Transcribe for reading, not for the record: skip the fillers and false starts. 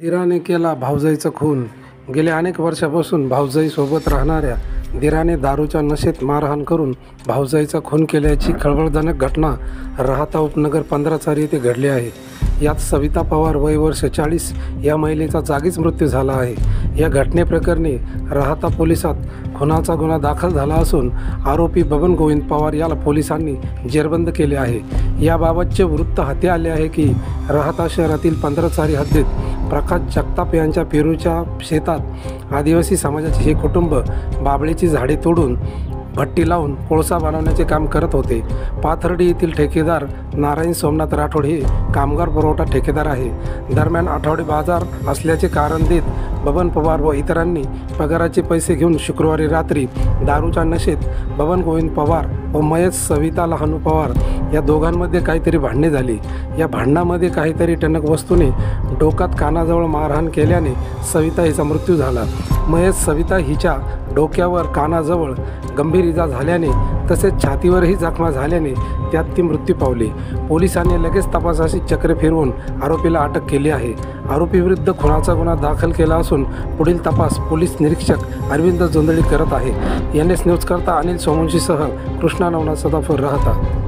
दीराने केला भाऊजाईचा खून. गेल्या अनेक वर्षापासून भाऊजाईसोबत राहणाऱ्या दीराने दारूच्या नशेत मारहाण करून भाऊजाईचा खून केल्याची खळबळजनक घटना राहाता उपनगर 15 येथे घडली आहे. यात सविता पवार वय वर्ष 40 या महिलेचा जागीच मृत्यू झाला आहे. या घटनेप्रकरणी राहाता पोलिसात खुनाचा गुन्हा दाखल झाला असून आरोपी बबन गोविंद पवार याला पोलिसांनी जेरबंद केले आहे. याबाबतचे वृत्त हाती आले आहे की राहाता शहरातील 15 हद्दीत प्रकाश जगताप यांच्या पेरूच्या शेतात आदिवासी समाजाचे हे कुटुंब बाभळीची झाडे तोडून भट्टी लावून कोळसा बनवण्याचे काम करत होते. पाथर्डी येथील ठेकेदार नारायण सोमनाथ राठोड हे कामगार पुरवठा ठेकेदार आहे. दरम्यान आठवडे बाजार असल्याचे कारण देत बबन पवार व इतरांनी पगाराचे पैसे घेऊन शुक्रवारी रात्री दारूच्या नशेत बबन गोविंद पवार व मयत सविता लहानू पवार या दोघांमध्ये काहीतरी भांडणे झाली. या भांडणामध्ये काहीतरी टणक वस्तूने डोक्यात कानाजवळ मारहाण केल्याने सविता हिचा मृत्यू झाला. मयत सविता हिच्या डोक्यावर कानाजवळ गंभीर इजा झाल्याने तसेच छातीवरही जखमा झाल्याने त्यात ती मृत्यू पावली. पोलिसांनी लगेच तपासाची चक्रे फिरवून आरोपीला अटक केली आहे. आरोपीविरुद्ध खुनाचा गुन्हा दाखल केला असून पुढील तपास पोलीस निरीक्षक अरविंद जोंधळी करत आहे. NS न्यूज करता अनिल सोमवंशीसह कृष्णा नवनाथ सदाफर राहता.